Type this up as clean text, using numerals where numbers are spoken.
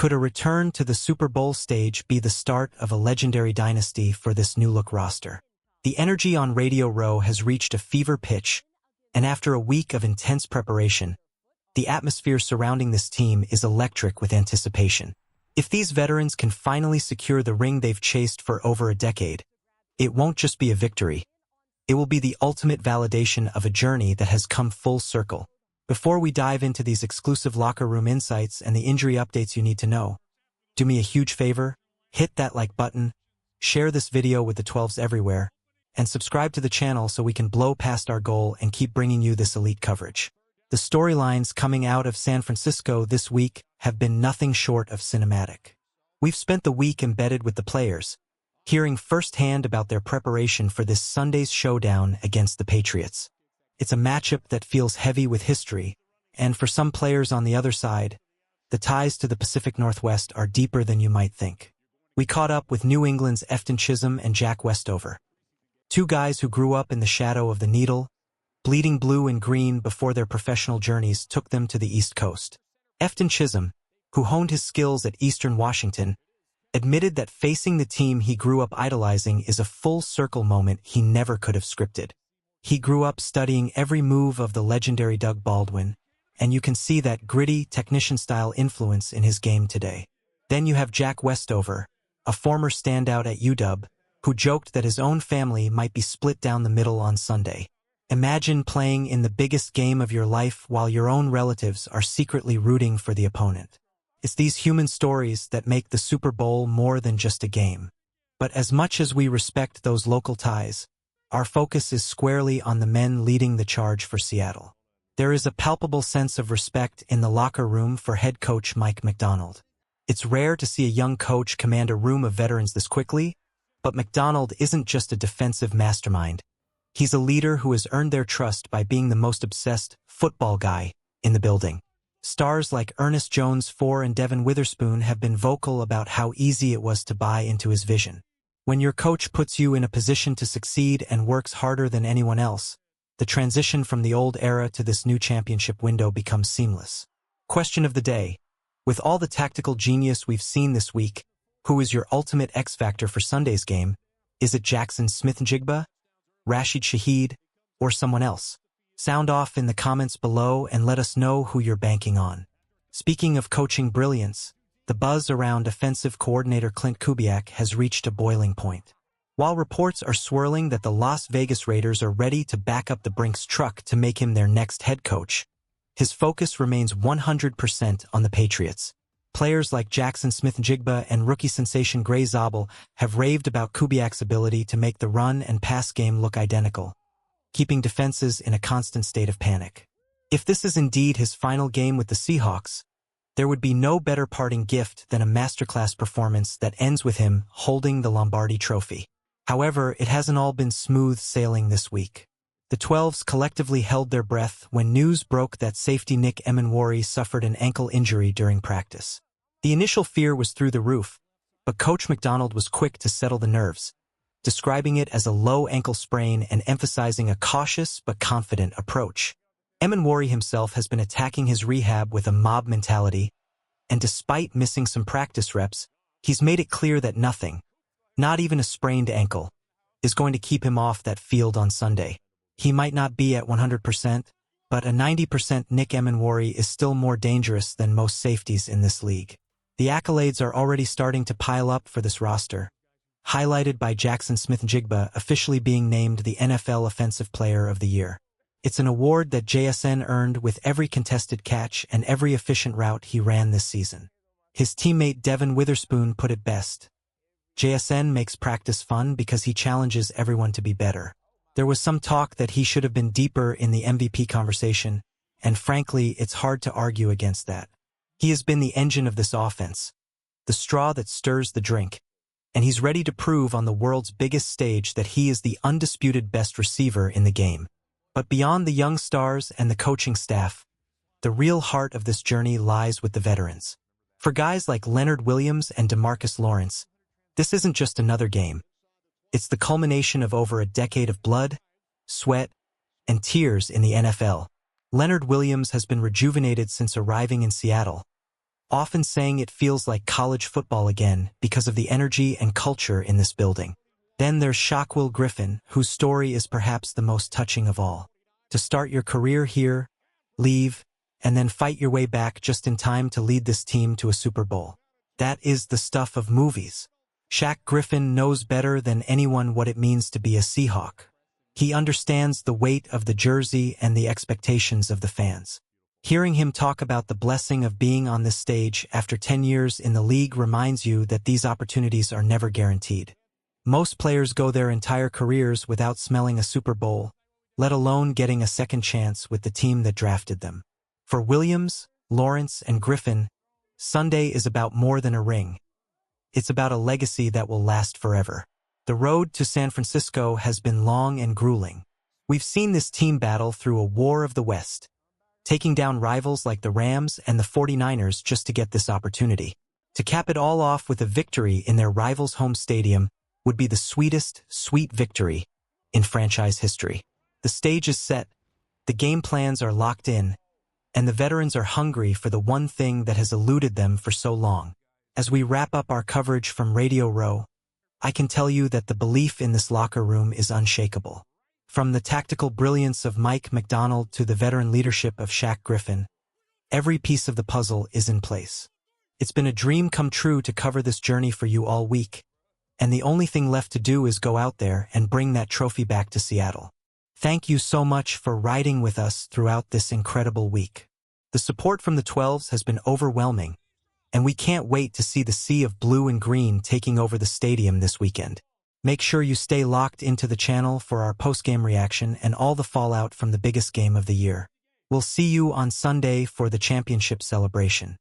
Could a return to the Super Bowl stage be the start of a legendary dynasty for this new-look roster? The energy on Radio Row has reached a fever pitch, and after a week of intense preparation, the atmosphere surrounding this team is electric with anticipation. If these veterans can finally secure the ring they've chased for over a decade, it won't just be a victory. It will be the ultimate validation of a journey that has come full circle. Before we dive into these exclusive locker room insights and the injury updates you need to know, do me a huge favor, hit that like button, share this video with the 12s everywhere, and subscribe to the channel so we can blow past our goal and keep bringing you this elite coverage. The storylines coming out of San Francisco this week have been nothing short of cinematic. We've spent the week embedded with the players, hearing firsthand about their preparation for this Sunday's showdown against the Patriots. It's a matchup that feels heavy with history, and for some players on the other side, the ties to the Pacific Northwest are deeper than you might think. We caught up with New England's Chisholm and Jack Westover, two guys who grew up in the shadow of the needle, bleeding blue and green before their professional journeys took them to the East Coast. Chisholm, who honed his skills at Eastern Washington, admitted that facing the team he grew up idolizing is a full-circle moment he never could have scripted. He grew up studying every move of the legendary Doug Baldwin, and you can see that gritty, technician-style influence in his game today. Then you have Jack Westover, a former standout at UW, who joked that his own family might be split down the middle on Sunday. Imagine playing in the biggest game of your life while your own relatives are secretly rooting for the opponent. It's these human stories that make the Super Bowl more than just a game. But as much as we respect those local ties, our focus is squarely on the men leading the charge for Seattle. There is a palpable sense of respect in the locker room for head coach Mike Macdonald. It's rare to see a young coach command a room of veterans this quickly, but Macdonald isn't just a defensive mastermind. He's a leader who has earned their trust by being the most obsessed football guy in the building. Stars like Ernest Jones IV and Devin Witherspoon have been vocal about how easy it was to buy into his vision. When your coach puts you in a position to succeed and works harder than anyone else, the transition from the old era to this new championship window becomes seamless. Question of the day. With all the tactical genius we've seen this week, who is your ultimate X-factor for Sunday's game? Is it Jackson Smith-Njigba, Rashid Shaheed, or someone else? Sound off in the comments below and let us know who you're banking on. Speaking of coaching brilliance, the buzz around offensive coordinator Clint Kubiak has reached a boiling point. While reports are swirling that the Las Vegas Raiders are ready to back up the Brinks truck to make him their next head coach, his focus remains 100% on the Patriots. Players like Jackson Smith-Njigba and rookie sensation Gray Zabel have raved about Kubiak's ability to make the run and pass game look identical, keeping defenses in a constant state of panic. If this is indeed his final game with the Seahawks, there would be no better parting gift than a masterclass performance that ends with him holding the Lombardi Trophy. However, it hasn't all been smooth sailing this week. The 12s collectively held their breath when news broke that safety Nick Emenwari suffered an ankle injury during practice. The initial fear was through the roof, but Coach Macdonald was quick to settle the nerves, describing it as a low ankle sprain and emphasizing a cautious but confident approach. Emenwari himself has been attacking his rehab with a mob mentality, and despite missing some practice reps, he's made it clear that nothing, not even a sprained ankle, is going to keep him off that field on Sunday. He might not be at 100%, but a 90% Nick Emenwari is still more dangerous than most safeties in this league. The accolades are already starting to pile up for this roster, highlighted by Jackson Smith-Njigba officially being named the NFL Offensive Player of the Year. It's an award that JSN earned with every contested catch and every efficient route he ran this season. His teammate Devin Witherspoon put it best. JSN makes practice fun because he challenges everyone to be better. There was some talk that he should have been deeper in the MVP conversation, and frankly, it's hard to argue against that. He has been the engine of this offense, the straw that stirs the drink, and he's ready to prove on the world's biggest stage that he is the undisputed best receiver in the game. But beyond the young stars and the coaching staff, the real heart of this journey lies with the veterans. For guys like Leonard Williams and DeMarcus Lawrence, this isn't just another game. It's the culmination of over a decade of blood, sweat, and tears in the NFL. Leonard Williams has been rejuvenated since arriving in Seattle, often saying it feels like college football again because of the energy and culture in this building. Then there's Shaquille Griffin, whose story is perhaps the most touching of all. To start your career here, leave, and then fight your way back just in time to lead this team to a Super Bowl. That is the stuff of movies. Shaq Griffin knows better than anyone what it means to be a Seahawk. He understands the weight of the jersey and the expectations of the fans. Hearing him talk about the blessing of being on this stage after 10 years in the league reminds you that these opportunities are never guaranteed. Most players go their entire careers without smelling a Super Bowl, let alone getting a second chance with the team that drafted them. For Williams, Lawrence, and Griffin, Sunday is about more than a ring. It's about a legacy that will last forever. The road to San Francisco has been long and grueling. We've seen this team battle through a war of the West, taking down rivals like the Rams and the 49ers just to get this opportunity. To cap it all off with a victory in their rival's home stadium would be the sweetest, sweet victory in franchise history. The stage is set, the game plans are locked in, and the veterans are hungry for the one thing that has eluded them for so long. As we wrap up our coverage from Radio Row, I can tell you that the belief in this locker room is unshakable. From the tactical brilliance of Mike McDonald to the veteran leadership of Shaq Griffin, every piece of the puzzle is in place. It's been a dream come true to cover this journey for you all week, and the only thing left to do is go out there and bring that trophy back to Seattle. Thank you so much for riding with us throughout this incredible week. The support from the 12s has been overwhelming, and we can't wait to see the sea of blue and green taking over the stadium this weekend. Make sure you stay locked into the channel for our post-game reaction and all the fallout from the biggest game of the year. We'll see you on Sunday for the championship celebration.